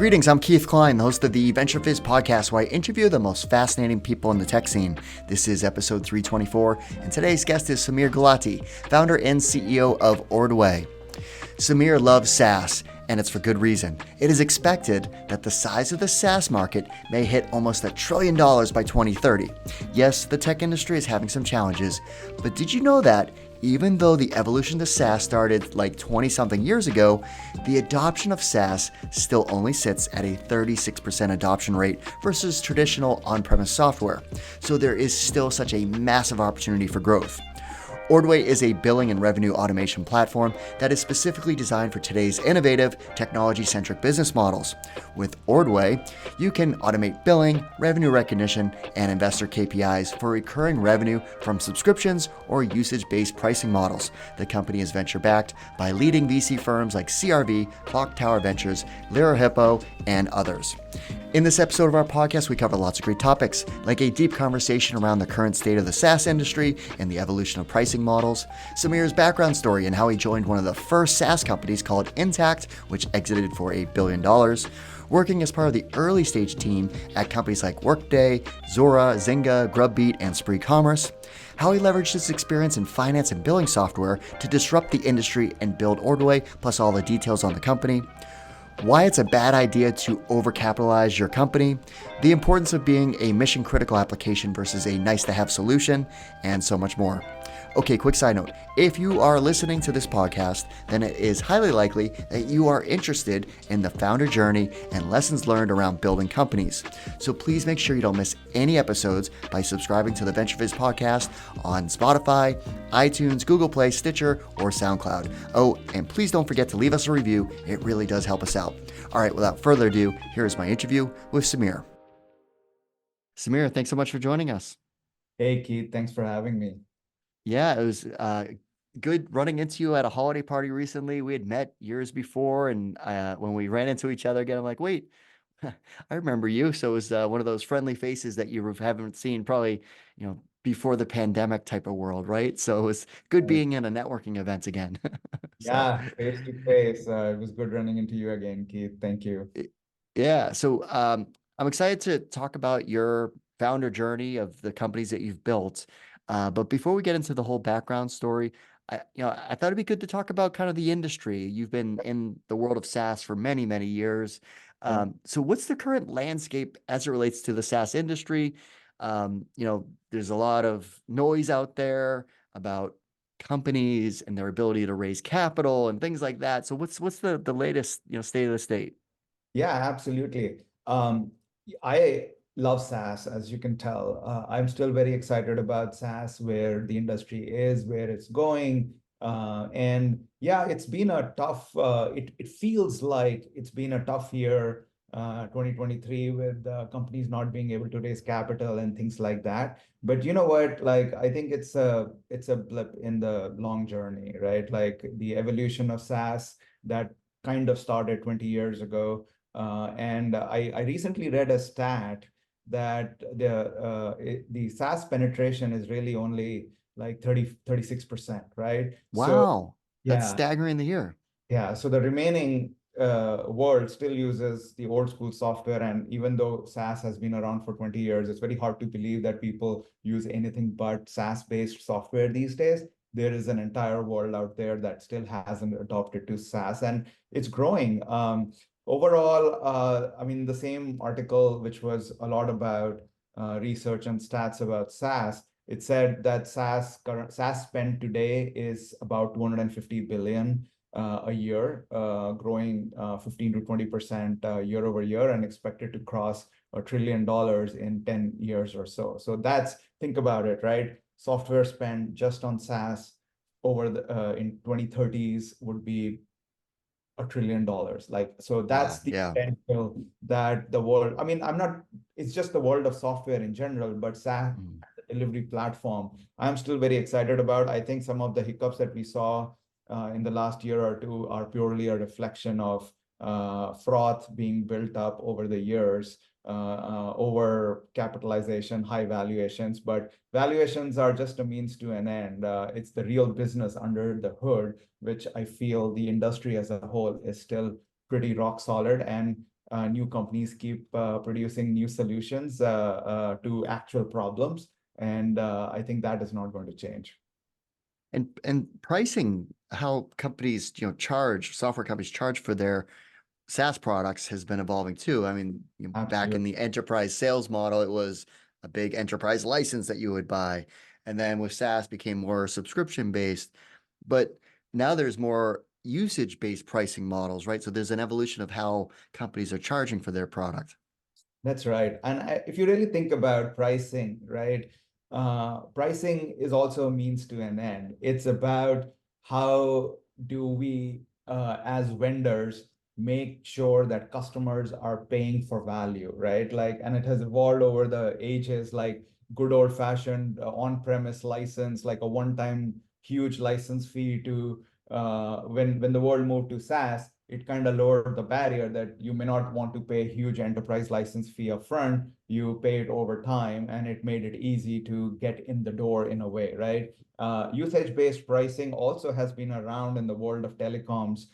Greetings, I'm Keith Klein, the host of the VentureFizz podcast, where I interview the most fascinating people in the tech scene. This is episode 324, and today's guest is Samir Gulati, founder and CEO of Ordway. Samir loves SaaS, and it's for good reason. It is expected that the size of the SaaS market may hit almost $1 trillion by 2030. Yes, the tech industry is having some challenges, but did you know that even though the evolution to SaaS started like 20-something years ago, the adoption of SaaS still only sits at a 36% adoption rate versus traditional on-premise software. So there is still such a massive opportunity for growth. Ordway is a billing and revenue automation platform that is specifically designed for today's innovative, technology-centric business models. With Ordway, you can automate billing, revenue recognition, and investor KPIs for recurring revenue from subscriptions or usage-based pricing models. The company is venture-backed by leading VC firms like CRV, Clocktower Ventures, Lerer Hippeau, and others. In this episode of our podcast, we cover lots of great topics, like a deep conversation around the current state of the SaaS industry and the evolution of pricing models, Samir's background story and how he joined one of the first SaaS companies called Intact, which exited for $1 billion, working as part of the early stage team at companies like Workday, Zora, Zynga, Grubbeat, and Spree Commerce, how he leveraged his experience in finance and billing software to disrupt the industry and build Ordway, plus all the details on the company, why it's a bad idea to overcapitalize your company, the importance of being a mission-critical application versus a nice-to-have solution, and so much more. Okay, quick side note. If you are listening to this podcast, then it is highly likely that you are interested in the founder journey and lessons learned around building companies. So please make sure you don't miss any episodes by subscribing to the VentureFizz podcast on Spotify, iTunes, Google Play, Stitcher, or SoundCloud. Oh, and please don't forget to leave us a review. It really does help us out. All right, without further ado, here is my interview with Samir. Samir, thanks so much for joining us. Hey, Keith, thanks for having me. Yeah, it was good running into you at a holiday party recently. We had met years before, and when we ran into each other again, I'm like, wait, I remember you. So it was one of those friendly faces that you haven't seen probably, before the pandemic type of world, right? So it was good being in a networking event again. Yeah, face to face. It was good running into you again, Keith. Thank you. Yeah. So I'm excited to talk about your founder journey of the companies that you've built. But before we get into the whole background story, I thought it'd be good to talk about kind of the industry. You've been in the world of SaaS for many, many years. So what's the current landscape as it relates to the SaaS industry? There's a lot of noise out there about companies and their ability to raise capital and things like that. So what's the latest, state of the state? Yeah, absolutely. I love SaaS, as you can tell. I'm still very excited about SaaS, where the industry is, where it's going. And yeah, it's been a tough, it feels like it's been a tough year, 2023, with companies not being able to raise capital and things like that. But you know what? Like, I think it's a blip in the long journey, right? Like the evolution of SaaS that kind of started 20 years ago. And I recently read a stat that the SaaS penetration is really only like 36%, right? Wow, So that's yeah, staggering to hear. yeah. So the remaining world still uses the old school software. And even though SaaS has been around for 20 years, it's very hard to believe that people use anything but SaaS-based software these days. There is an entire world out there that still hasn't adopted to SaaS, and it's growing. Overall, I mean, the same article, which was a lot about research and stats about SaaS, it said that current SaaS spend today is about 250 billion a year, growing 15 to 20% year over year, and expected to cross $1 trillion in 10 years or so. So think about it, right? Software spend just on SaaS over the in 2030s would be $1 trillion. Like, so that's Wow, the yeah. potential that the world, I mean, it's just the world of software in general, but SaaS delivery platform, I'm still very excited about. I think some of the hiccups that we saw in the last year or two are purely a reflection of froth being built up over the years, over capitalization, high valuations. But valuations are just a means to an end. It's the real business under the hood, which I feel the industry as a whole is still pretty rock solid. And new companies keep producing new solutions to actual problems. And I think that is not going to change. And pricing, how companies, charge, software companies charge for their SaaS products has been evolving too. I mean, back in Absolutely. the enterprise sales model, it was a big enterprise license that you would buy. And then with SaaS became more subscription based. But now there's more usage-based pricing models, right? So there's an evolution of how companies are charging for their product. That's right. And if you really think about pricing, right, pricing is also a means to an end. It's about how do we, as vendors, make sure that customers are paying for value, right? Like, and it has evolved over the ages, like good old-fashioned on-premise license, like a one-time huge license fee to when the world moved to SaaS, it kind of lowered the barrier that you may not want to pay a huge enterprise license fee upfront. You pay it over time, and it made it easy to get in the door in a way, right? Usage-based pricing also has been around in the world of telecoms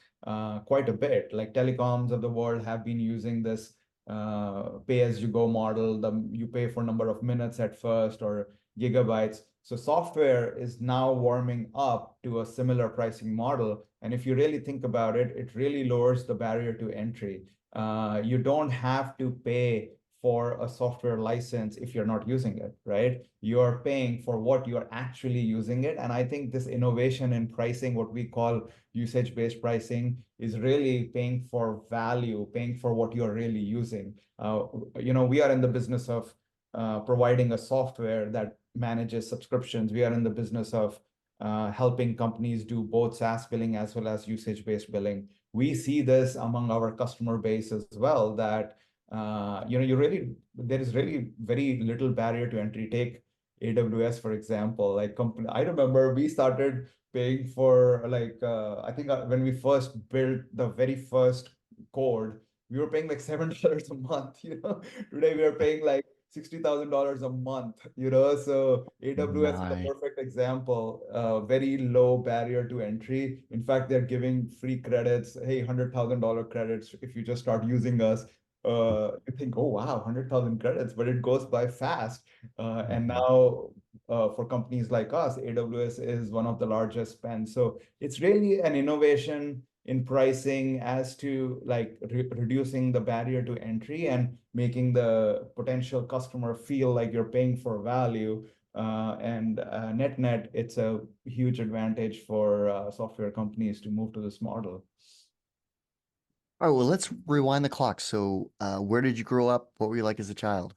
quite a bit. Like telecoms of the world have been using this pay-as-you-go model. You pay for number of minutes at first or gigabytes. So software is now warming up to a similar pricing model. And if you really think about it, it really lowers the barrier to entry. You don't have to pay for a software license if you're not using it, right? You're paying for what you're actually using it. And I think this innovation in pricing, what we call usage-based pricing, is really paying for value, paying for what you're really using. We are in the business of providing a software that manages subscriptions. We are in the business of helping companies do both SaaS billing as well as usage-based billing. We see this among our customer base as well, that there is really very little barrier to entry. Take AWS, for example. Like I remember we started paying for I think when we first built the very first code, we were paying like $7 a month. Today we are paying like $60,000 a month, so AWS is a My. perfect example, very low barrier to entry. In fact, they're giving free credits, hey, $100,000 credits if you just start using us. You think, oh, wow, 100,000 credits, but it goes by fast. And Mhm. now for companies like us, AWS is one of the largest spends. So it's really an innovation in pricing as to like reducing the barrier to entry and making the potential customer feel like you're paying for value. And net, it's a huge advantage for software companies to move to this model. All right, well, let's rewind the clock. So, where did you grow up? What were you like as a child?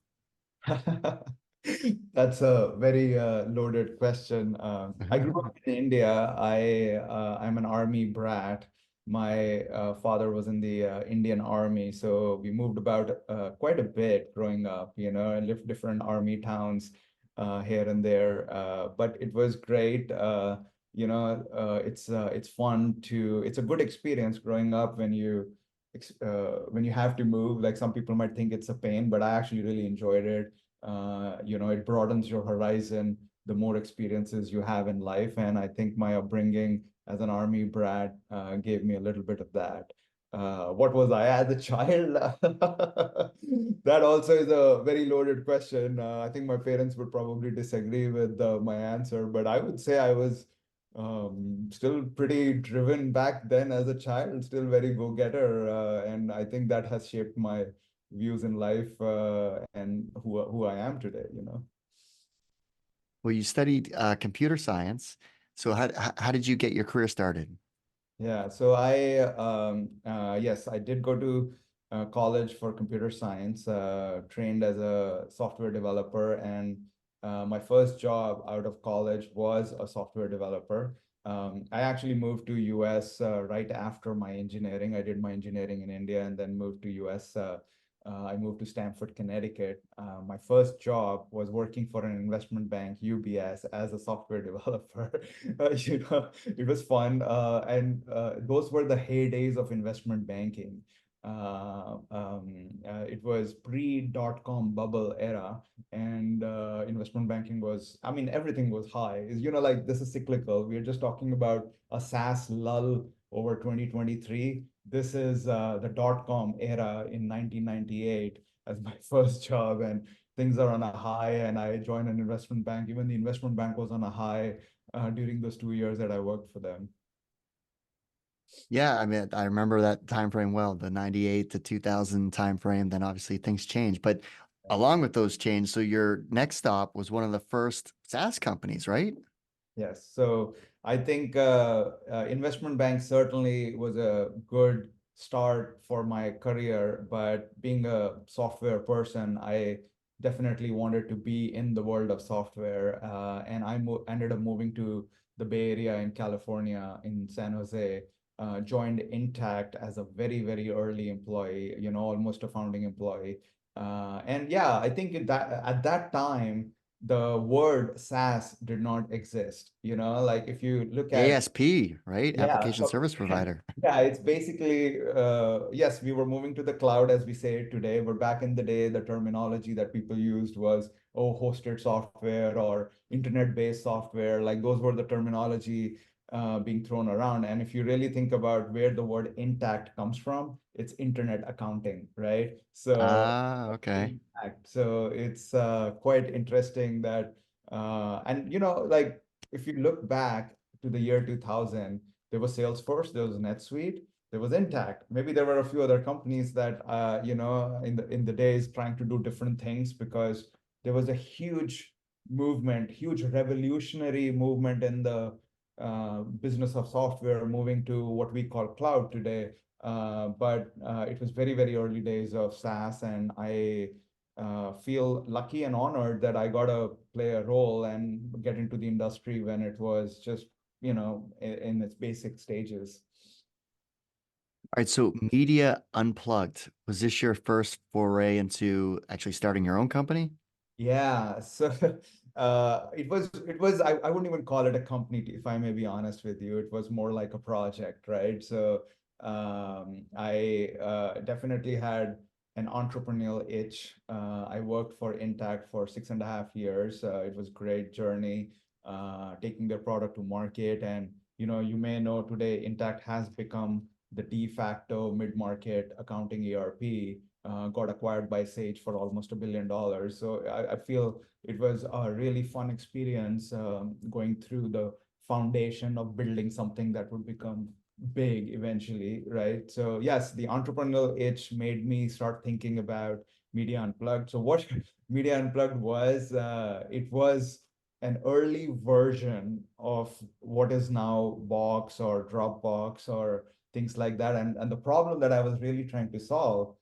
That's a very loaded question. I grew up in India. I'm an army brat. My father was in the Indian Army, so we moved about quite a bit growing up. I lived different army towns here and there, but it was great. It's fun to. It's a good experience growing up when you have to move. Like some people might think it's a pain, but I actually really enjoyed it. It broadens your horizon the more experiences you have in life. And I think my upbringing as an army brat gave me a little bit of that. What was I as a child? That also is a very loaded question. I think my parents would probably disagree with my answer, but I would say I was still pretty driven back then as a child, still very go-getter. And I think that has shaped my views in life and who I am today. Well, you studied computer science. So, how did you get your career started? Yeah, so yes, I did go to college for computer science, trained as a software developer, and my first job out of college was a software developer. I actually moved to US right after my engineering. I did my engineering in India and then moved to US. I moved to Stamford, Connecticut. My first job was working for an investment bank, UBS, as a software developer. It was fun. And those were the heydays of investment banking. It was pre-dot-com bubble era, and investment banking was, I mean, everything was high. Like this is cyclical. We're just talking about a SaaS lull over 2023. this is the dot-com era in 1998 as my first job, and things are on a high, and I joined an investment bank. Even the investment bank was on a high during those 2 years that I worked for them. Yeah, I mean, I remember that time frame well, the 98 to 2000 time frame. Then obviously things changed. But along with those changes, so your next stop was one of the first SaaS companies, right? Yes. So I think investment bank certainly was a good start for my career, but being a software person, I definitely wanted to be in the world of software. And I ended up moving to the Bay Area in California, in San Jose, joined Intact as a very, very early employee, almost a founding employee. And yeah, I think at that time, the word SaaS did not exist. Like if you look at, ASP, right? yeah, Application service provider. yeah, it's basically, yes, we were moving to the cloud as we say it today, but back in the day, the terminology that people used was, oh, hosted software or internet-based software. Like those were the terminology being thrown around. And if you really think about where the word intact comes from, it's internet accounting, right? So Ah, okay. impact. So it's quite interesting that, and like if you look back to the year 2000, there was Salesforce, there was NetSuite, there was Intact. Maybe there were a few other companies that, in the days trying to do different things because there was a huge movement, huge revolutionary movement in the business of software moving to what we call cloud today. But it was very, very early days of SaaS, and I feel lucky and honored that I got to play a role and get into the industry when it was just, in its basic stages. All right, so Media Unplugged, was this your first foray into actually starting your own company? Yeah, so I wouldn't even call it a company, if I may be honest with you. It was more like a project, right? So I definitely had an entrepreneurial itch. I worked for Intact for 6.5 years. It was a great journey, taking their product to market. And you may know today Intact has become the de facto mid-market accounting ERP, got acquired by Sage for almost $1 billion. So I feel it was a really fun experience going through the foundation of building something that would become big eventually, right? So yes, the entrepreneurial itch made me start thinking about Media Unplugged. So what Media Unplugged was, it was an early version of what is now Box or Dropbox or things like that. And the problem that I was really trying to solve,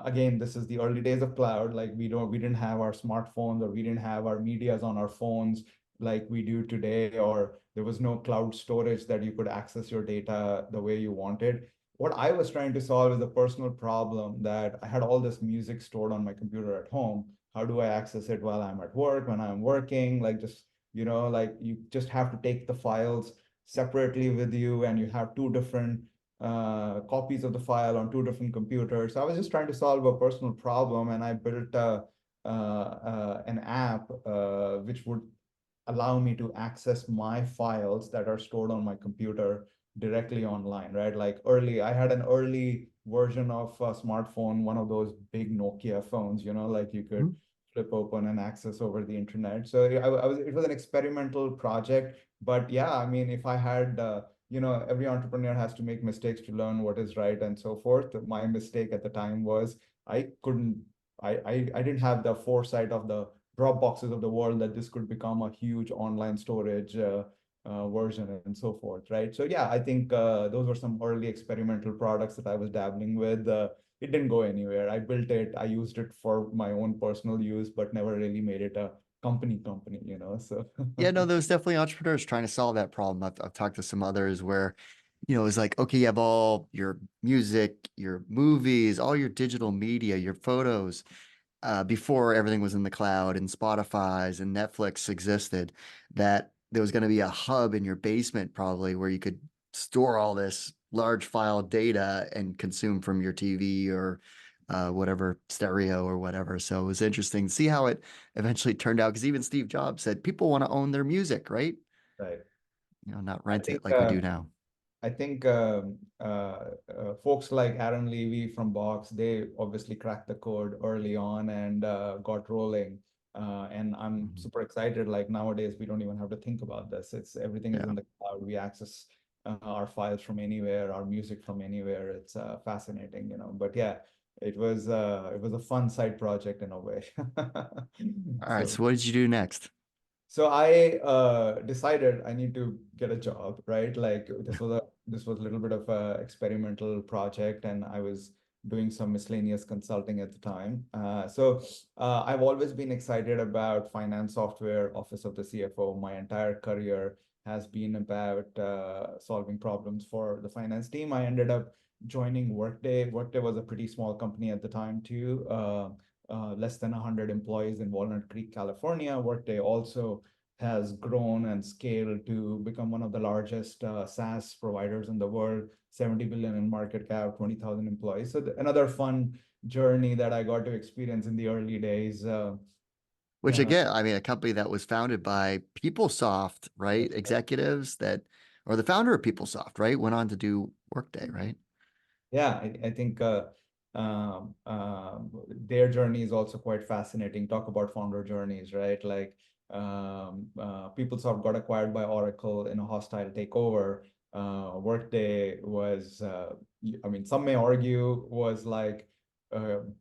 again, this is the early days of cloud. Like we didn't have our smartphones, or we didn't have our medias on our phones like we do today, or there was no cloud storage that you could access your data the way you wanted. What I was trying to solve is a personal problem that I had all this music stored on my computer at home. How do I access it while I'm at work, when I'm working? Like just, like you just have to take the files separately with you, and you have two different copies of the file on two different computers. So I was just trying to solve a personal problem, and I built an app which would allow me to access my files that are stored on my computer directly online, right? Like I had an early version of a smartphone, one of those big Nokia phones, like you could Mhm. flip open and access over the internet. So it was an experimental project, but yeah, I mean, if I had, every entrepreneur has to make mistakes to learn what is right and so forth. My mistake at the time was I couldn't, I didn't have the foresight of the Dropboxes of the world that this could become a huge online storage version and so forth, right? So yeah, I think those were some early experimental products that I was dabbling with. It didn't go anywhere. I built it, I used it for my own personal use, but never really made it a company, so. Yeah, no, there's definitely entrepreneurs trying to solve that problem. I've talked to some others where, it's like, okay, you have all your music, your movies, all your digital media, your photos, before everything was in the cloud and Spotify's and Netflix existed, that there was going to be a hub in your basement probably where you could store all this large file data and consume from your TV or whatever stereo or whatever. So it was interesting to see how it eventually turned out because even Steve Jobs said people want to own their music, right? Right. Not I rent think it like we do now. I think folks like Aaron Levy from Box, they obviously cracked the code early on and got rolling. And I'm Mhm. super excited. Like nowadays, we don't even have to think about this. It's everything is Yeah. in the cloud. We access our files from anywhere, our music from anywhere. It's fascinating, you know. But yeah, it was a fun side project in a way. All right. So So what did you do next? so I decided I need to get a job, right? Like this was a little bit of a experimental project, and I was doing some miscellaneous consulting at the time. I've always been excited about finance software, Office of the CFO. My entire career has been about solving problems for the finance team. I ended up joining Workday. Workday was a pretty small company at the time too. Less than 100 employees in Walnut Creek, California. Workday also has grown and scaled to become one of the largest SaaS providers in the world, 70 billion in market cap, 20,000 employees. So another fun journey that I got to experience in the early days. Which Uh, again, I mean, a company that was founded by PeopleSoft, right? Executives that, or the founder of PeopleSoft, right? Went on to do Workday, right? Yeah, I think their journey is also quite fascinating. Talk about founder journeys, right? Like PeopleSoft got acquired by Oracle in a hostile takeover. Workday was, I mean, some may argue was like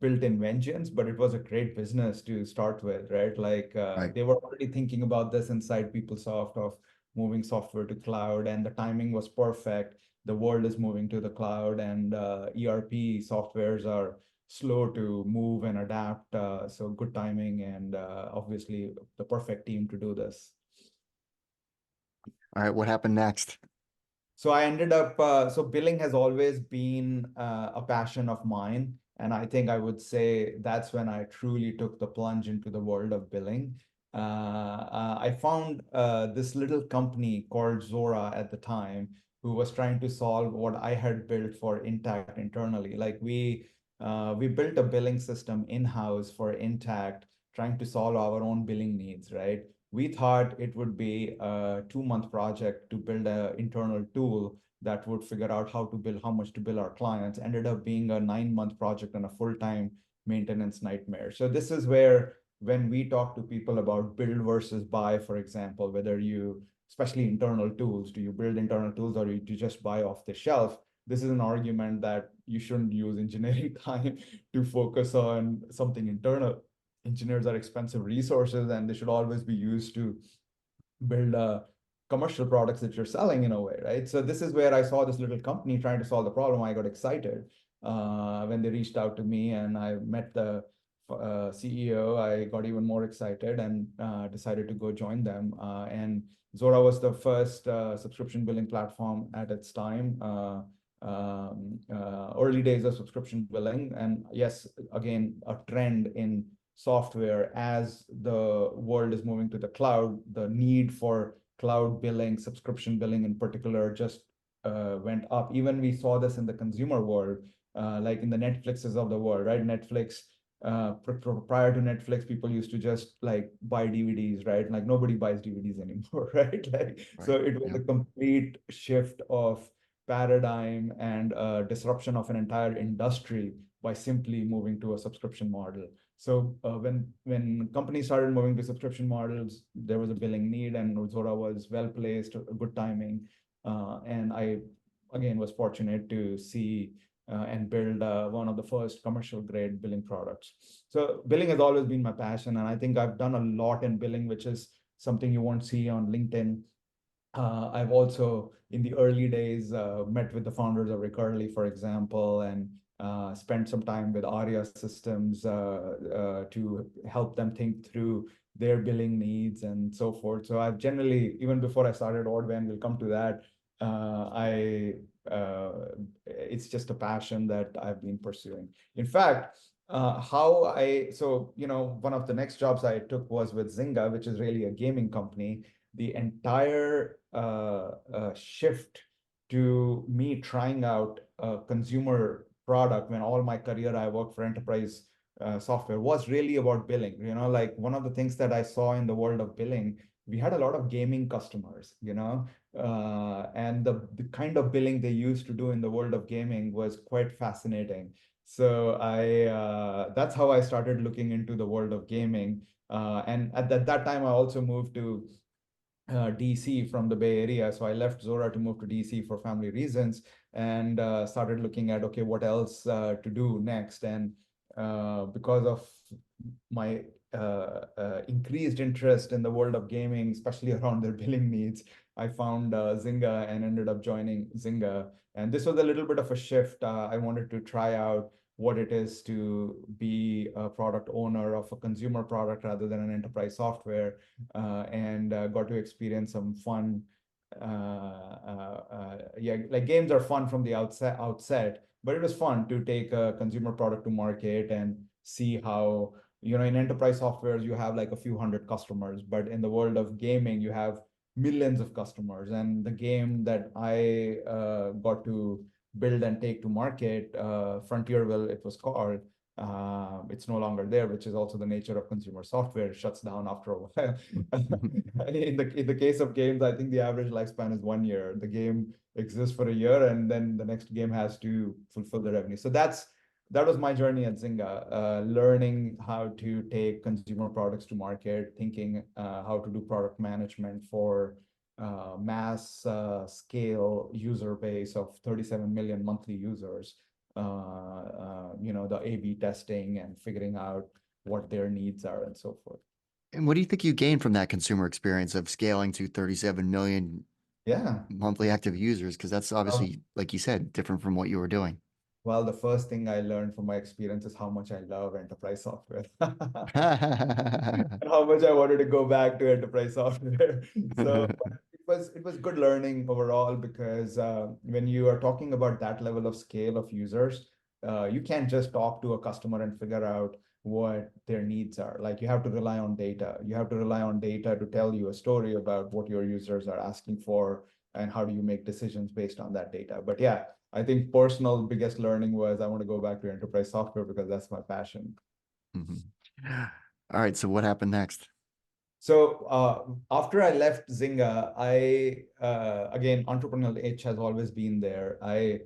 built in vengeance, but it was a great business to start with, right? Like Right. they were already thinking about this inside PeopleSoft of moving software to cloud, and the timing was perfect. The world is moving to the cloud, and ERP softwares are slow to move and adapt. So good timing, and obviously the perfect team to do this. All right. What happened next? So I ended up, so billing has always been a passion of mine. And I think I would say that's when I truly took the plunge into the world of billing. I found this little company called Zora at the time, who was trying to solve what I had built for Intact internally. Like we built a billing system in-house for Intact, trying to solve our own billing needs, right? We thought it would be a 2-month project to build an internal tool that would figure out how to bill, how much to bill our clients. Ended up being a 9-month project and a full-time maintenance nightmare. So this is where, when we talk to people about build versus buy, for example, whether you, especially internal tools, do you build internal tools or do you just buy off the shelf? This is an argument that you shouldn't use engineering time to focus on something internal. Engineers are expensive resources, and they should always be used to build commercial products that you're selling in a way, right? So this is where I saw this little company trying to solve the problem. I got excited when they reached out to me, and I met the CEO. I got even more excited and decided to go join them. And Zora was the first subscription billing platform at its time. Early days of subscription billing, and yes, again, a trend in software as the world is moving to the cloud. The need for cloud billing, subscription billing in particular, just went up. Even we saw this in the consumer world, like in the Netflixes of the world, right? Netflix, prior to Netflix, people used to just like buy DVDs, right? Like nobody buys DVDs anymore, right? Like, so Right. it was Yeah. a complete shift of paradigm and disruption of an entire industry by simply moving to a subscription model. So when companies started moving to subscription models, there was a billing need, and Zora was well placed, good timing, and I again was fortunate to see and build one of the first commercial grade billing products. So billing has always been my passion, and I think I've done a lot in billing, which is something you won't see on LinkedIn. I've also, in the early days, met with the founders of Recurly, for example, and spent some time with Aria Systems to help them think through their billing needs and so forth. So I've generally, even before I started Ordway, and we'll come to that, I it's just a passion that I've been pursuing. In fact, so one of the next jobs I took was with Zynga, which is really a gaming company. The entire shift to me trying out a consumer product, when all my career I worked for enterprise software, was really about billing. Like one of the things that I saw in the world of billing we had a lot of gaming customers, and the kind of billing they used to do in the world of gaming was quite fascinating. So that's how I started looking into the world of gaming. And at that time, I also moved to DC from the Bay Area. So I left Zora to move to DC for family reasons, and started looking at, okay, what else to do next. And because of my increased interest in the world of gaming, especially around their billing needs, I found Zynga and ended up joining Zynga. And this was a little bit of a shift. I wanted to try out what it is to be a product owner of a consumer product rather than an enterprise software, and got to experience some fun. Yeah, like games are fun from the outset, but it was fun to take a consumer product to market and see how, in enterprise software, you have like a few hundred customers, but in the world of gaming, you have millions of customers. And the game that I got to build and take to market, Frontierville, it was called. It's no longer there, which is also the nature of consumer software. It shuts down after a while. In the case of games, I think the average lifespan is 1 year. The game exists for a year, and then the next game has to fulfill the revenue. So that was my journey at Zynga, learning how to take consumer products to market, thinking how to do product management for mass scale user base of 37 million monthly users. The A/B testing and figuring out what their needs are and so forth. And what do you think you gained from that consumer experience of scaling to 37 million Yeah. monthly active users? Because that's Um, obviously, like you said, different from what you were doing. well, the first thing I learned from my experience is how much I love enterprise software. And how much I wanted to go back to enterprise software. So it was good learning overall, because when you are talking about that level of scale of users, you can't just talk to a customer and figure out what their needs are. Like, you have to rely on data. You have to rely on data to tell you a story about what your users are asking for, and how do you make decisions based on that data. But yeah, I think personal biggest learning was I want to go back to enterprise software because that's my passion. Mhm. All right. So what happened next? So after I left Zynga, I again, entrepreneurial itch has always been there. I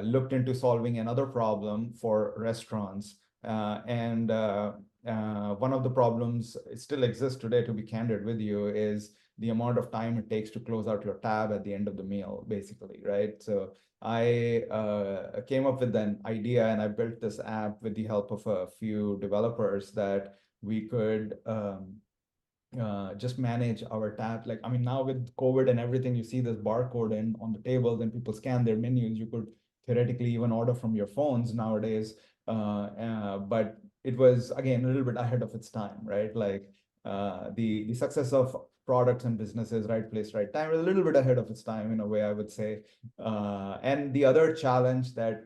looked into solving another problem for restaurants, and one of the problems, it still exists today, to be candid with you, is the amount of time it takes to close out your tab at the end of the meal, basically, right? So I came up with an idea, and I built this app with the help of a few developers, that we could just manage our tab. Like, I mean, now with COVID and everything, you see this barcode on the tables, and people scan their menus. You could theoretically even order from your phones nowadays. But it was, again, a little bit ahead of its time, right? Like, the success of products and businesses, right place, right time, was a little bit ahead of its time, in a way, I would say. And the other challenge that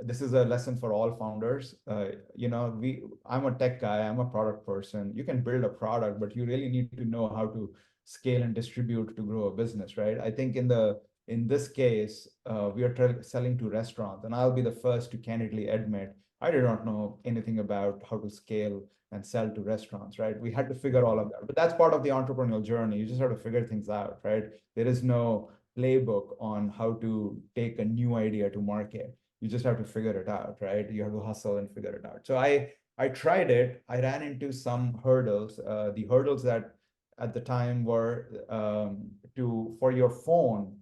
this is a lesson for all founders. I'm a tech guy, I'm a product person. You can build a product, but you really need to know how to scale and distribute to grow a business, right? I think in this case, we are selling to restaurants, and I'll be the first to candidly admit I did not know anything about how to scale and sell to restaurants, right? We had to figure all of that, but that's part of the entrepreneurial journey. You just have to figure things out, right? There is no playbook on how to take a new idea to market. You just have to figure it out, right? You have to hustle and figure it out. So I tried it. I ran into some hurdles. The hurdles that at the time were, to for your phone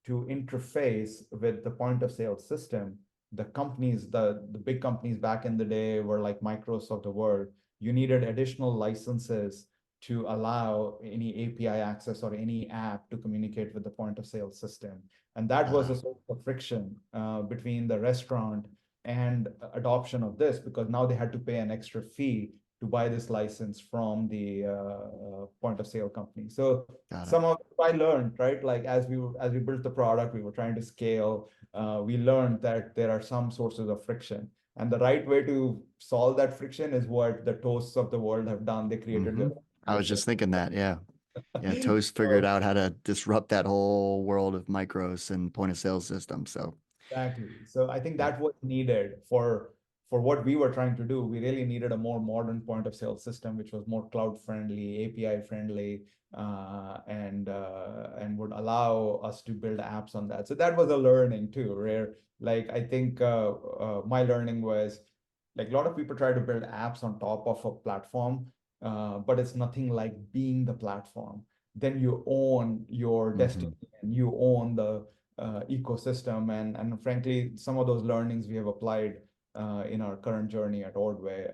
to interface with the point of sale system. The companies, the big companies back in the day were like Microsoft of the world. You needed additional licenses to allow any API access or any app to communicate with the point of sale system. And that was a source of friction between the restaurant and adoption of this, because now they had to pay an extra fee to buy this license from the point of sale company. So Got it. some of I learned, right? Like, as we built the product, we were trying to scale. We learned that there are some sources of friction. And the right way to solve that friction is what the Toasts of the world have done. They created Hmm. their I was own just thinking that. Yeah. Yeah. Toast figured so out how to disrupt that whole world of micros and point of sale system. So, exactly. So I think yeah. that was needed for for what we were trying to do, we really needed a more modern point of sale system, which was more cloud friendly, API friendly, and would allow us to build apps on that. So that was a learning too, where like I think my learning was like a lot of people try to build apps on top of a platform, but it's nothing like being the platform. Then you own your destiny and you own the ecosystem. And frankly, some of those learnings we have applied in our current journey at Ordway,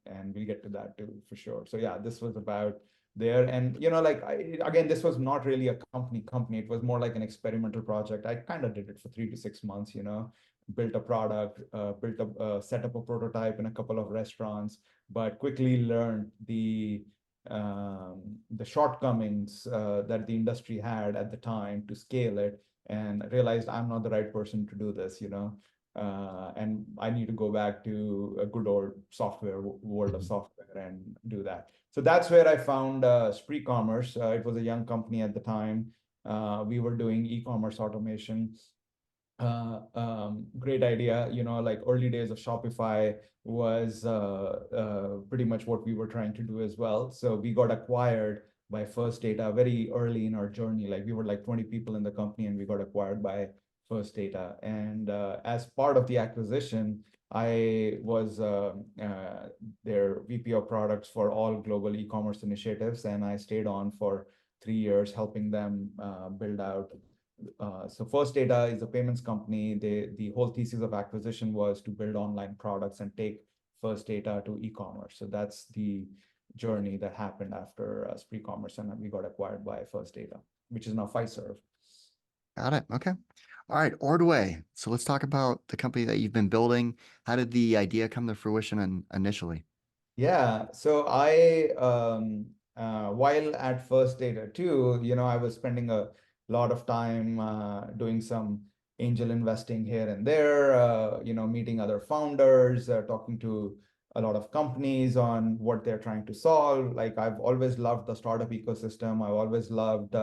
and we'll get to that too for sure. So yeah, this was about there, and like again, this was not really a company. It was more like an experimental project. I kind of did it for 3 to 6 months. Built a product, set up a prototype in a couple of restaurants, but quickly learned the shortcomings that the industry had at the time to scale it, and realized I'm not the right person to do this. And I need to go back to a good old software world of software and do that. So that's where I found Spree Commerce. It was a young company at the time. We were doing e-commerce automation. Great idea. Like early days of Shopify was pretty much what we were trying to do as well. So we got acquired by First Data very early in our journey. Like we were like 20 people in the company, and we got acquired by First Data. And as part of the acquisition, I was their VP of products for all global e-commerce initiatives, and I stayed on for 3 years helping them build out. So First Data is a payments company. The whole thesis of acquisition was to build online products and take First Data to e-commerce. So that's the journey that happened after Spree Commerce, and we got acquired by First Data, which is now Fiserv. Got it. Okay. All right, Ordway. So let's talk about the company that you've been building. How did the idea come to fruition initially? Yeah, so I while at First Data too, I was spending a lot of time doing some angel investing here and there, meeting other founders, talking to a lot of companies on what they're trying to solve. Like I've always loved the startup ecosystem. I've always loved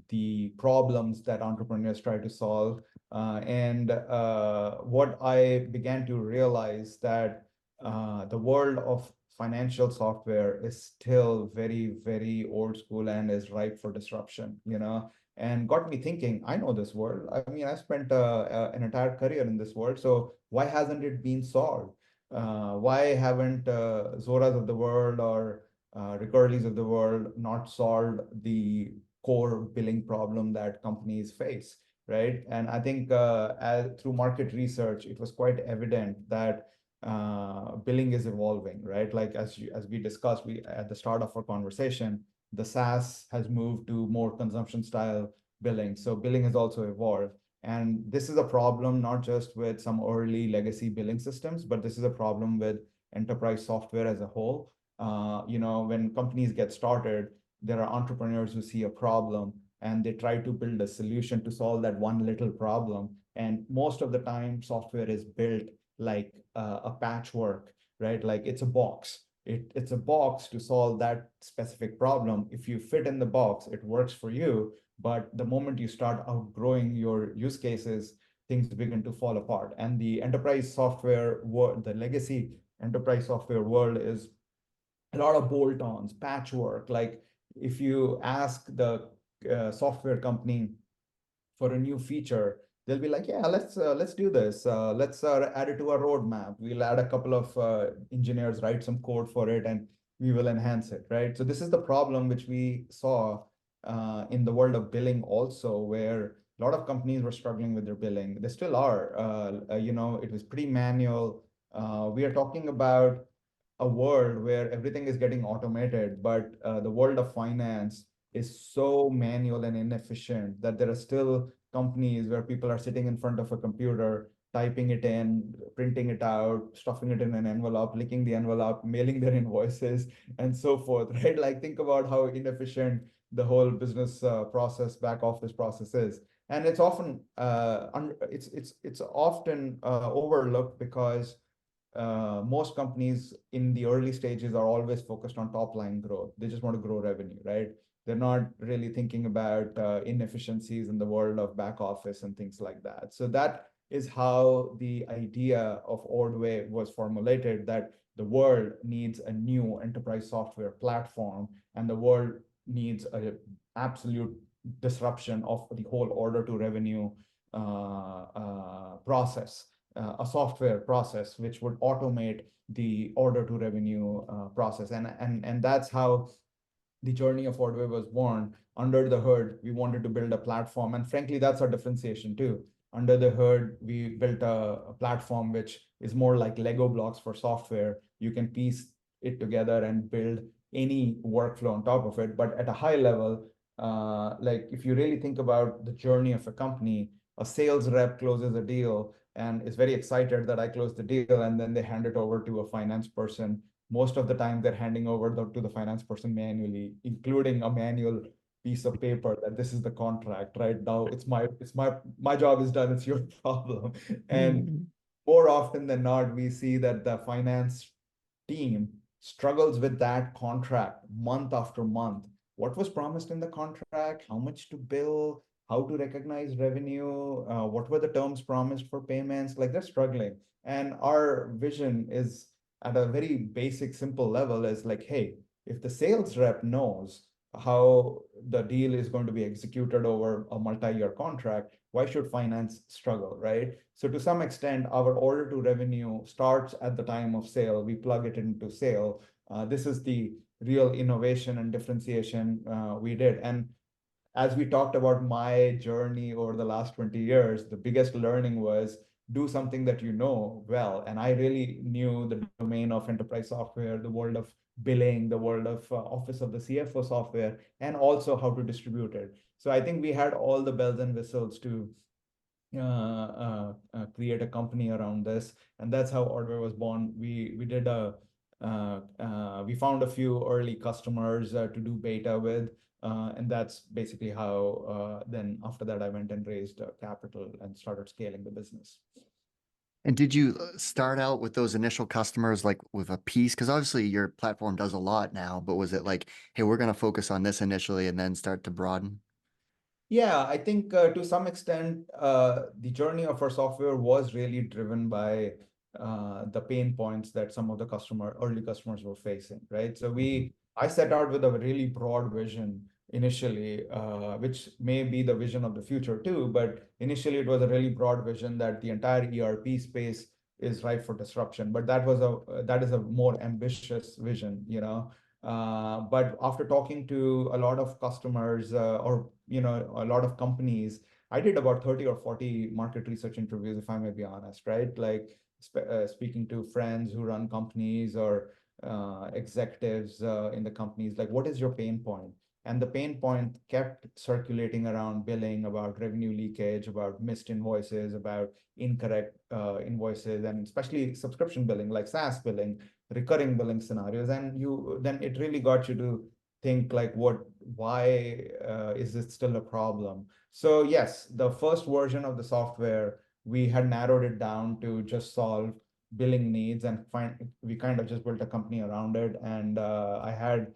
the problems that entrepreneurs try to solve. And what I began to realize that the world of financial software is still very, very old school and is ripe for disruption, and got me thinking, I know this world. I mean, I spent an entire career in this world. So why hasn't it been solved? Why haven't Zoras of the world or Recurleys of the world not solved the core billing problem that companies face, right? And I think through market research, it was quite evident that billing is evolving, right? Like as we discussed, at the start of our conversation, the SaaS has moved to more consumption style billing. So billing has also evolved. And this is a problem not just with some early legacy billing systems, but this is a problem with enterprise software as a whole. When companies get started, there are entrepreneurs who see a problem and they try to build a solution to solve that one little problem. And most of the time, software is built like a patchwork, right? Like it's a box. It's a box to solve that specific problem. If you fit in the box, it works for you. But the moment you start outgrowing your use cases, things begin to fall apart. And the enterprise software world, the legacy enterprise software world is a lot of bolt-ons, patchwork. Like if you ask the software company for a new feature, they'll be like, yeah, let's do this. Let's add it to our roadmap. We'll add a couple of engineers, write some code for it, and we will enhance it, right? So this is the problem which we saw in the world of billing also, where a lot of companies were struggling with their billing. They still are. It was pretty manual. We are talking about a world where everything is getting automated, but the world of finance is so manual and inefficient that there are still companies where people are sitting in front of a computer, typing it in, printing it out, stuffing it in an envelope, licking the envelope, mailing their invoices, and so forth, right? Like think about how inefficient the whole business process, back office process is. And it's often it's often overlooked because most companies in the early stages are always focused on top line growth. They just want to grow revenue, right? They're not really thinking about inefficiencies in the world of back office and things like that. So that is how the idea of Ordway was formulated, that the world needs a new enterprise software platform, and the world needs a absolute disruption of the whole order to revenue process, a software process which would automate the order to revenue process. And that's how the journey of Ordway was born. Under the hood, we wanted to build a platform. And frankly, that's our differentiation too. Under the hood, we built a platform which is more like Lego blocks for software. You can piece it together and build any workflow on top of it. But at a high level, like if you really think about the journey of a company, a sales rep closes a deal and is very excited that I closed the deal, and then they hand it over to a finance person. Most of the time they're handing over to the finance person manually, including a manual piece of paper that this is the contract, right? Now it's my job is done, it's your problem. And more often than not, we see that the finance team struggles with that contract month after month. What was promised in the contract? How much to bill? How to recognize revenue? What were the terms promised for payments? Like they're struggling. And our vision is at a very basic, simple level is like, hey, if the sales rep knows how the deal is going to be executed over a multi-year contract, why should finance struggle, right? So to some extent, our order to revenue starts at the time of sale. We plug it into sale. This is the real innovation and differentiation we did. And as we talked about my journey over the last 20 years, the biggest learning was do something that you know well. And I really knew the domain of enterprise software, the world of billing, the world of office of the CFO software, and also how to distribute it. So I think we had all the bells and whistles to create a company around this, and that's how Ordway was born. We found a few early customers to do beta with, and that's basically how then after that I went and raised capital and started scaling the business. And did you start out with those initial customers like with a piece? Because obviously your platform does a lot now, but was it like, hey, we're going to focus on this initially and then start to broaden? Yeah, I think to some extent, the journey of our software was really driven by the pain points that some of the early customers were facing, right? So I set out with a really broad vision initially, which may be the vision of the future too, but initially it was a really broad vision that the entire ERP space is ripe for disruption. But that is a more ambitious vision, you know. But after talking to a lot of customers or a lot of companies, I did about 30 or 40 market research interviews, if I may be honest, right? Like speaking to friends who run companies or executives in the companies, like, what is your pain point? And the pain point kept circulating around billing, about revenue leakage, about missed invoices, about incorrect invoices, and especially subscription billing, like SaaS billing, recurring billing scenarios. And then it really got you to think like, why is this still a problem? So yes, the first version of the software, we had narrowed it down to just solve billing needs, and we kind of just built a company around it. And I had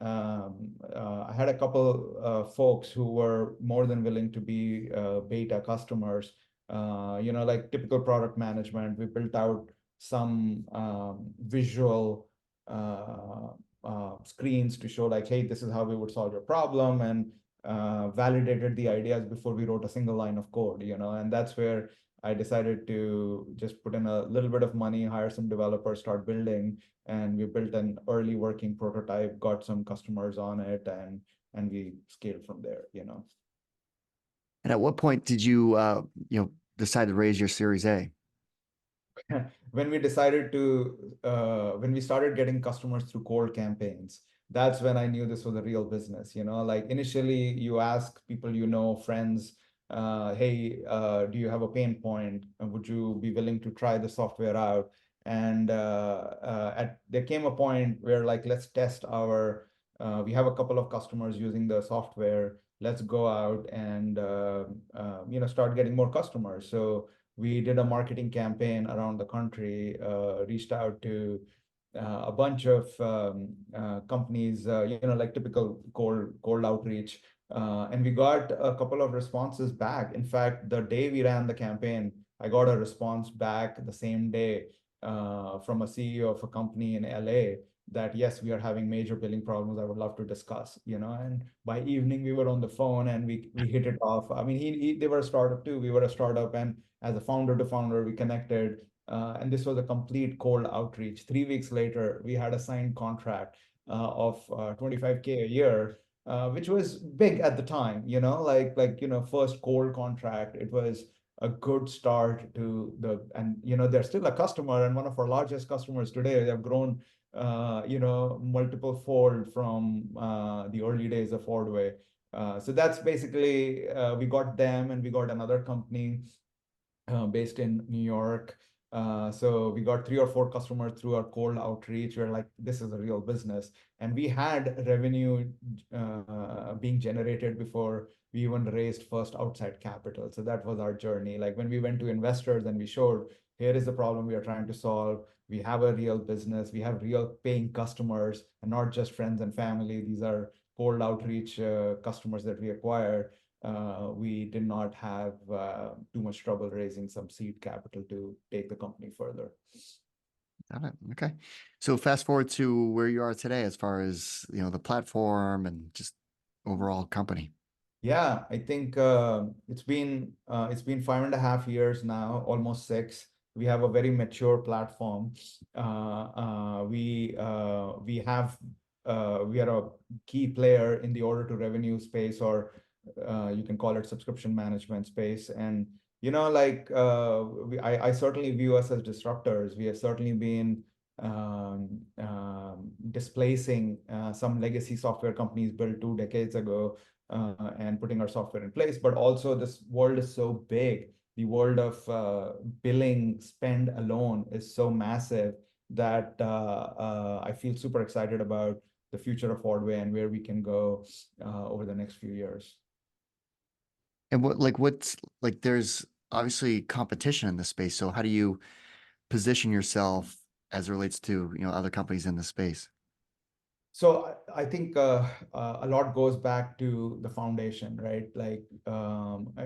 a couple folks who were more than willing to be beta customers. Like typical product management, we built out some visual screens to show like, hey, this is how we would solve your problem, and validated the ideas before we wrote a single line of code, and that's where I decided to just put in a little bit of money, hire some developers, start building, and we built an early working prototype, got some customers on it, and we scaled from there, And at what point did you, decide to raise your Series A? When we started getting customers through cold campaigns, that's when I knew this was a real business. Like initially you ask people, friends, hey, do you have a pain point? Would you be willing to try the software out? And there came a point where like, let's test we have a couple of customers using the software. Let's go out and start getting more customers. So we did a marketing campaign around the country, reached out to a bunch of companies, like typical cold outreach. And we got a couple of responses back. In fact, the day we ran the campaign, I got a response back the same day from a CEO of a company in LA that yes, we are having major billing problems. I would love to discuss, and by evening we were on the phone and we hit it off. I mean, they were a startup too. We were a startup, and as a founder to founder, we connected. And this was a complete cold outreach. 3 weeks later, we had a signed contract of 25K a year, which was big at the time, first cold contract. It was a good start and they're still a customer and one of our largest customers today. They have grown, multiple fold from the early days of Ordway. So that's basically, we got them, and we got another company based in New York. So we got 3 or 4 customers through our cold outreach. We're like, this is a real business. And we had revenue being generated before we even raised first outside capital. So that was our journey. Like when we went to investors and we showed, here is the problem we are trying to solve. We have a real business. We have real paying customers and not just friends and family. These are cold outreach customers that we acquired. We did not have too much trouble raising some seed capital to take the company further. Got it. Okay. So fast forward to where you are today as far as, the platform and just overall company. Yeah, I think it's been 5.5 years now, almost 6. We have a very mature platform. We are a key player in the order to revenue space, or you can call it subscription management space. And I certainly view us as disruptors. We have certainly been displacing some legacy software companies built 2 decades ago, and putting our software in place. But also, this world is so big. The world of billing spend alone is so massive that I feel super excited about the future of Ordway and where we can go over the next few years. And there's obviously competition in this space. So how do you position yourself as it relates to, other companies in the space? So I think a lot goes back to the foundation, right? Like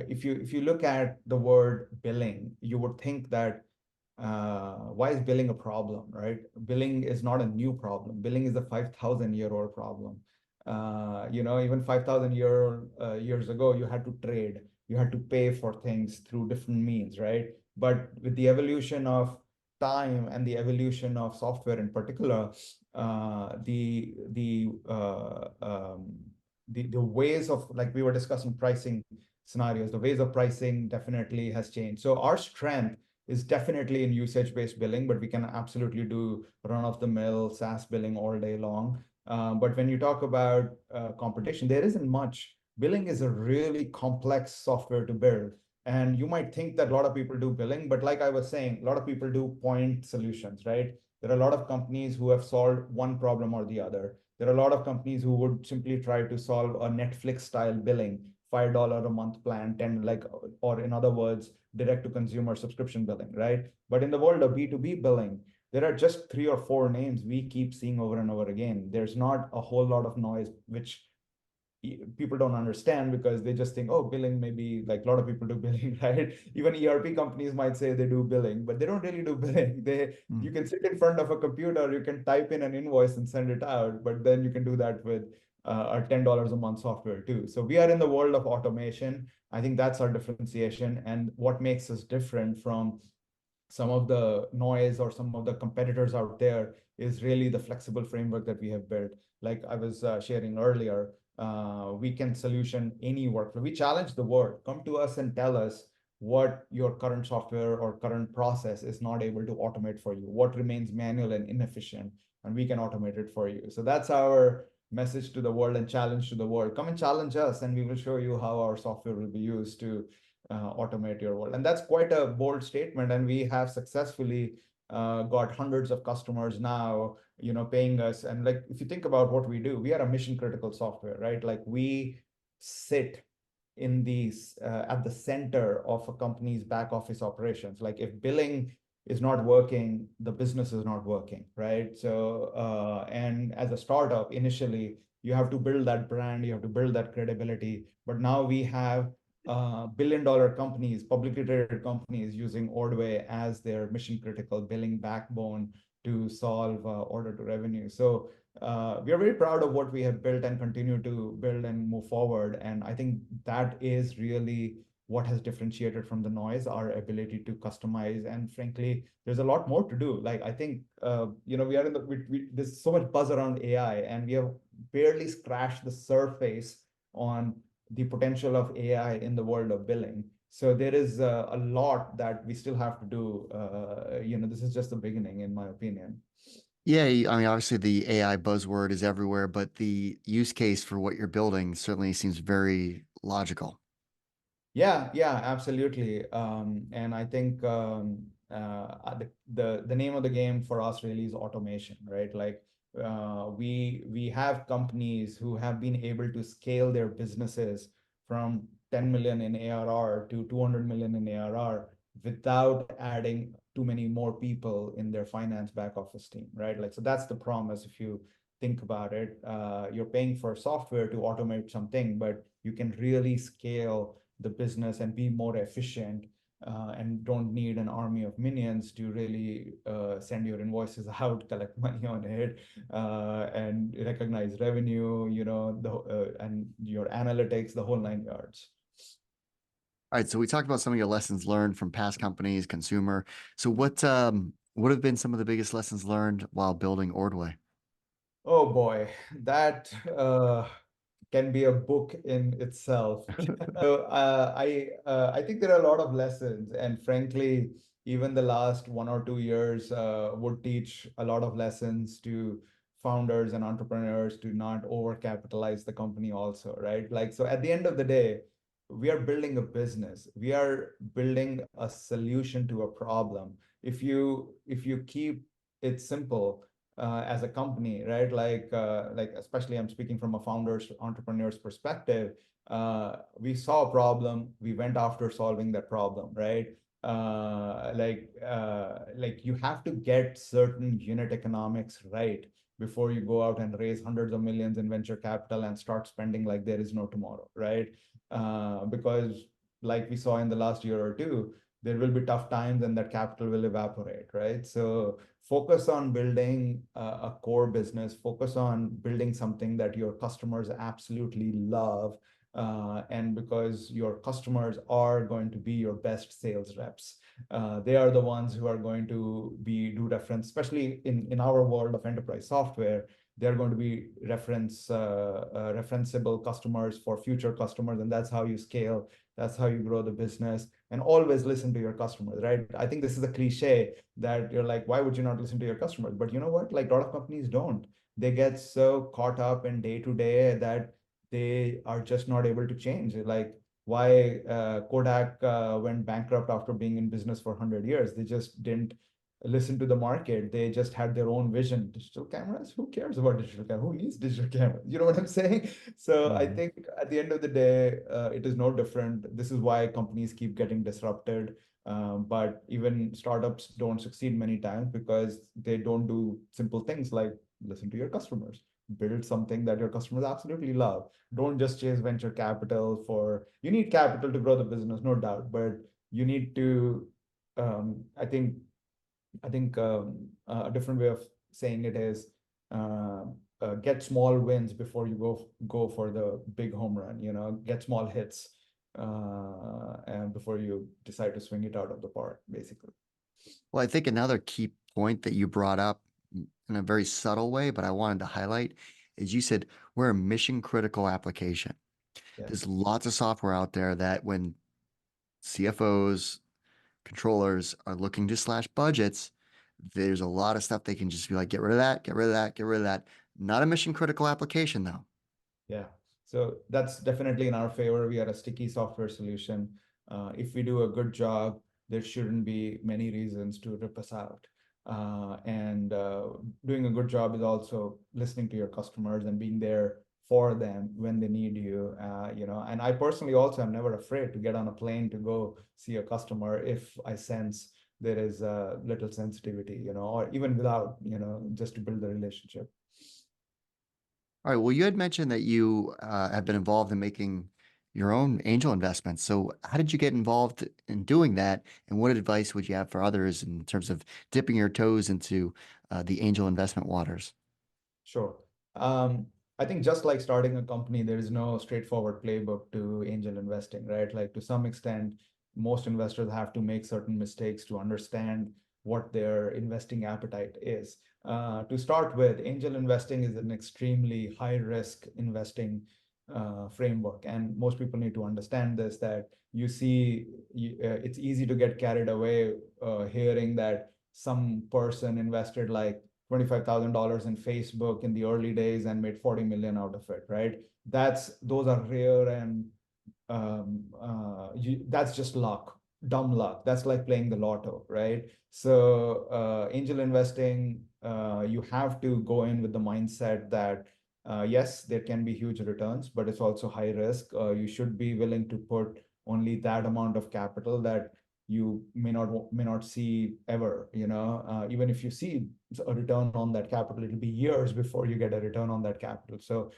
if you look at the word billing, you would think that why is billing a problem, right? Billing is not a new problem. Billing is a 5,000-year-old problem. Even 5,000 years ago, you had to trade, you had to pay for things through different means, right? But with the evolution of time and the evolution of software in particular, the ways of, like we were discussing pricing scenarios, the ways of pricing definitely has changed. So our strength is definitely in usage-based billing, but we can absolutely do run-of-the-mill SaaS billing all day long. But when you talk about competition, there isn't much. Billing is a really complex software to build. And you might think that a lot of people do billing, but like I was saying, a lot of people do point solutions, right? There are a lot of companies who have solved one problem or the other. There are a lot of companies who would simply try to solve a Netflix-style billing, $5 a month plan, or in other words, direct-to-consumer subscription billing, right? But in the world of B2B billing, there are just 3 or 4 names we keep seeing over and over again. There's not a whole lot of noise, which people don't understand because they just think, oh, billing, maybe like a lot of people do billing, right? Even ERP companies might say they do billing, but they don't really do billing. You can sit in front of a computer, you can type in an invoice and send it out, but then you can do that with our $10 a month software too. So we are in the world of automation. I think that's our differentiation, and what makes us different from some of the noise or some of the competitors out there is really the flexible framework that we have built. Like I was sharing earlier, we can solution any workflow. We challenge the world. Come to us and tell us what your current software or current process is not able to automate for you, what remains manual and inefficient, and we can automate it for you. So that's our message to the world and challenge to the world. Come and challenge us, and we will show you how our software will be used to automate your world. And that's quite a bold statement. And we have successfully got hundreds of customers now, paying us. And like, if you think about what we do, we are a mission critical software, right? Like we sit in these at the center of a company's back office operations. Like if billing is not working, the business is not working, right? So, and as a startup, initially, you have to build that brand, you have to build that credibility. But now we have billion-dollar companies, publicly traded companies using Ordway as their mission-critical billing backbone to solve order to revenue. So we are very proud of what we have built and continue to build and move forward. And I think that is really what has differentiated from the noise, our ability to customize. And frankly, there's a lot more to do. Like, I think, we are in there's so much buzz around AI, and we have barely scratched the surface on the potential of AI in the world of billing. So there is a lot that we still have to do. This is just the beginning, in my opinion. Yeah, I mean, obviously the AI buzzword is everywhere, but the use case for what you're building certainly seems very logical. Yeah, absolutely. And I think the name of the game for us really is automation, right? Like we have companies who have been able to scale their businesses from 10 million in ARR to 200 million in ARR without adding too many more people in their finance back office team, right? Like, so that's the promise. If you think about it, you're paying for software to automate something, but you can really scale the business and be more efficient, and don't need an army of minions to really send your invoices out, collect money on it, and recognize revenue, and your analytics, the whole 9 yards. All right, so we talked about some of your lessons learned from past companies, consumer. So what have been some of the biggest lessons learned while building Ordway? Oh boy, that can be a book in itself. So I think there are a lot of lessons, and frankly, even the last 1 or 2 years would teach a lot of lessons to founders and entrepreneurs to not overcapitalize the company also, right? Like, so at the end of the day, we are building a business. We are building a solution to a problem. If you keep it simple, as a company, right? Like especially I'm speaking from a founder's entrepreneur's perspective. We saw a problem, we went after solving that problem, right? Like you have to get certain unit economics right before you go out and raise hundreds of millions in venture capital and start spending like there is no tomorrow, right? Because like we saw in the last year or two, there will be tough times and that capital will evaporate, right? So focus on building a core business, focus on building something that your customers absolutely love. And because your customers are going to be your best sales reps. They are the ones who are going to do reference, especially in our world of enterprise software. They're going to be referenceable customers for future customers, and that's how you scale. That's how you grow the business. And always listen to your customers, right? I think this is a cliche that you're like, why would you not listen to your customers? But you know what? Like, a lot of companies don't. They get so caught up in day to day that they are just not able to change. Like, why Kodak went bankrupt after being in business for 100 years? They just didn't listen to the market. They just had their own vision. Digital cameras? Who cares about digital cameras? Who needs digital cameras? You know what I'm saying? So I think at the end of the day, it is no different. This is why companies keep getting disrupted. But even startups don't succeed many times because they don't do simple things like listen to your customers, build something that your customers absolutely love. Don't just chase venture capital you need capital to grow the business, no doubt, but you need to, I think a different way of saying it is get small wins before you go for the big home run. Get small hits and before you decide to swing it out of the park, basically. Well, I think another key point that you brought up in a very subtle way, but I wanted to highlight is you said we're a mission critical application. There's Yes. lots of software out there that when CFOs, controllers are looking to slash budgets, there's a lot of stuff they can just be like, get rid of that, get rid of that, get rid of that. Not a mission critical application though. Yeah. So that's definitely in our favor. We are a sticky software solution. If we do a good job, there shouldn't be many reasons to rip us out. And doing a good job is also listening to your customers and being there for them when they need you. And I personally also am never afraid to get on a plane to go see a customer if I sense there is a little sensitivity, or even without, just to build the relationship. All right. Well, you had mentioned that you have been involved in making your own angel investments. So how did you get involved in doing that? And what advice would you have for others in terms of dipping your toes into the angel investment waters? Sure. Um, I think just like starting a company, there is no straightforward playbook to angel investing, right? Like to some extent, most investors have to make certain mistakes to understand what their investing appetite is. To start with, angel investing is an extremely high risk investing framework. And most people need to understand this, that it's easy to get carried away hearing that some person invested like $25,000 in Facebook in the early days and made 40 million out of it, right? Those are rare, and that's just luck, dumb luck. That's like playing the lotto, right? So angel investing, you have to go in with the mindset that yes, there can be huge returns, but it's also high risk. You should be willing to put only that amount of capital that you may not see ever. Even if you see a return on that capital, it'll be years before you get a return on that capital. So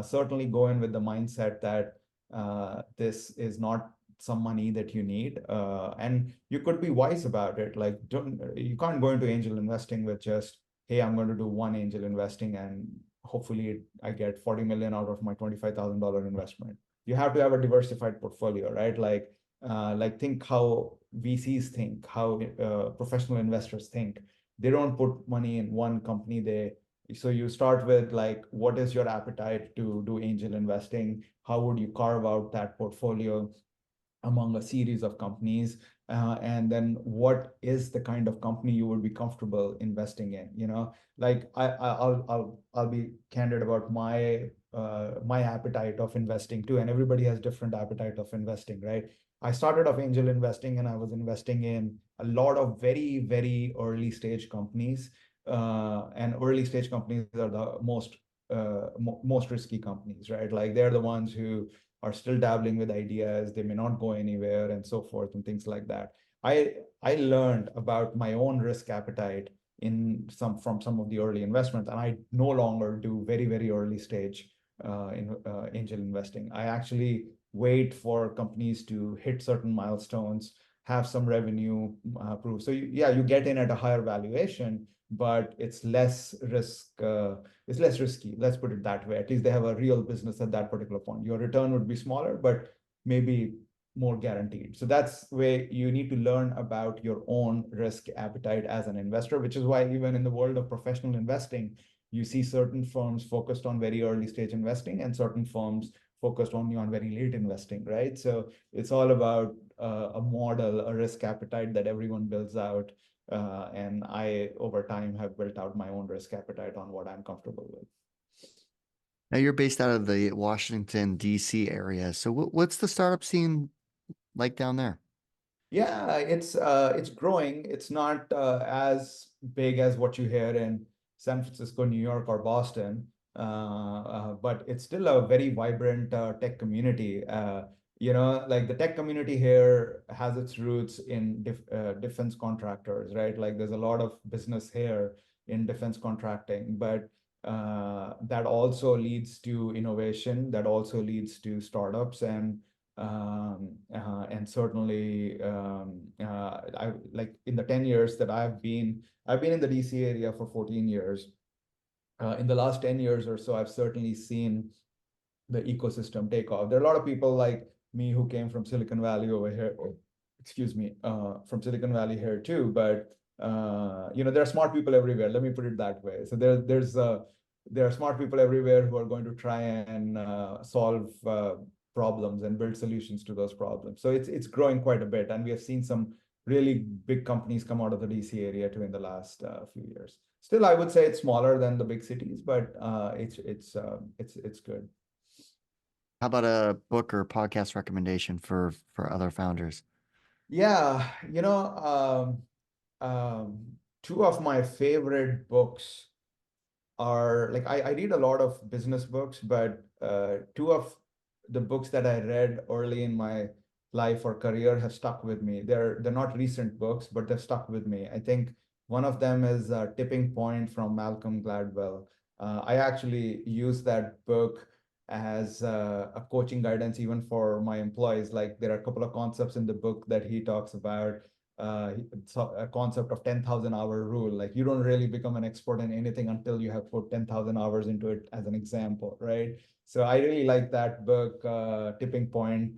certainly go in with the mindset that this is not some money that you need, and you could be wise about it. Like, you can't go into angel investing with just, hey, I'm going to do one angel investing and hopefully I get 40 million out of my $25,000 investment. You have to have a diversified portfolio, right? Like think how VCs think, how professional investors think. They don't put money in one company. So you start with like, what is your appetite to do angel investing? How would you carve out that portfolio among a series of companies? And then what is the kind of company you would be comfortable investing in? Like I'll be candid about my appetite of investing too, and everybody has different appetite of investing, right? I started off angel investing and I was investing in a lot of very, very early stage companies. And early stage companies are the most risky companies, right? Like they're the ones who are still dabbling with ideas. They may not go anywhere and so forth and things like that. I learned about my own risk appetite from some of the early investments, and I no longer do very, very early stage in angel investing. I actually wait for companies to hit certain milestones, have some revenue proof. So you get in at a higher valuation, but it's less risky. Let's put it that way. At least they have a real business at that particular point. Your return would be smaller, but maybe more guaranteed. So that's where you need to learn about your own risk appetite as an investor, which is why even in the world of professional investing, you see certain firms focused on very early stage investing and certain firms focused only on very late investing, right? So it's all about a model, a risk appetite that everyone builds out. And I, over time, have built out my own risk appetite on what I'm comfortable with. Now you're based out of the Washington, D.C. area. So what's the startup scene like down there? Yeah, it's growing. It's not as big as what you hear in San Francisco, New York, or Boston, but it's still a very vibrant tech community. Like the tech community here has its roots in defense contractors, right? Like there's a lot of business here in defense contracting, but that also leads to innovation, that also leads to startups, and certainly I like in the 10 years that I've been in the DC area for 14 years. In the last 10 years or so, I've certainly seen the ecosystem take off. There are a lot of people like me who came from Silicon Valley over here, excuse me, from Silicon Valley here too, but there are smart people everywhere. Let me put it that way. So there are smart people everywhere who are going to try and solve problems and build solutions to those problems. So it's growing quite a bit, and we have seen some really big companies come out of the DC area too in the last few years. Still, I would say it's smaller than the big cities, but it's good. How about a book or podcast recommendation for other founders? Yeah, two of my favorite books are like I read a lot of business books, but two of the books that I read early in my life or career have stuck with me. They're not recent books, but they've stuck with me. I think one of them is Tipping Point from Malcolm Gladwell. I actually used that book as a coaching guidance even for my employees. Like there are a couple of concepts in the book that he talks about. So a concept of 10,000 hour rule. Like you don't really become an expert in anything until you have put 10,000 hours into it, as an example, right? So I really like that book, Tipping Point,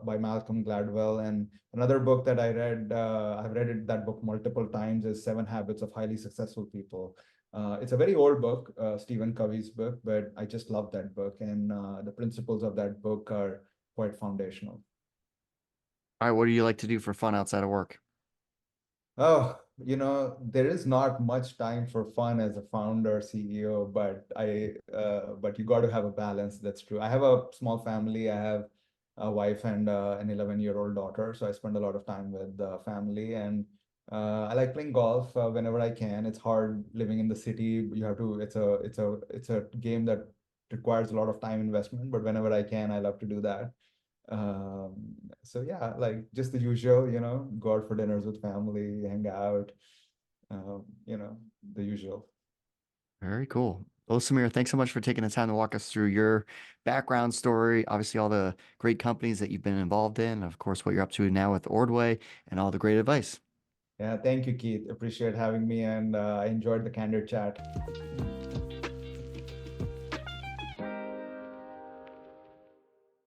by Malcolm Gladwell. And another book that I read, I've read that book multiple times, is Seven Habits of Highly Successful People. It's a very old book, Stephen Covey's book, but I just love that book. And the principles of that book are quite foundational. All right, what do you like to do for fun outside of work? Oh, there is not much time for fun as a founder, CEO, but you got to have a balance. That's true. I have a small family. I have a wife and an 11-year-old daughter, so I spend a lot of time with the family. And I like playing golf whenever I can. It's hard living in the city. You have to. It's a game that requires a lot of time investment, but whenever I can, I love to do that. Um, so yeah, like just the usual, go out for dinners with family, hang out, the usual. Very cool. Well, Samir, thanks so much for taking the time to walk us through your background story, obviously all the great companies that you've been involved in, of course, what you're up to now with Ordway, and all the great advice. Yeah, thank you, Keith. Appreciate having me, and I enjoyed the candid chat.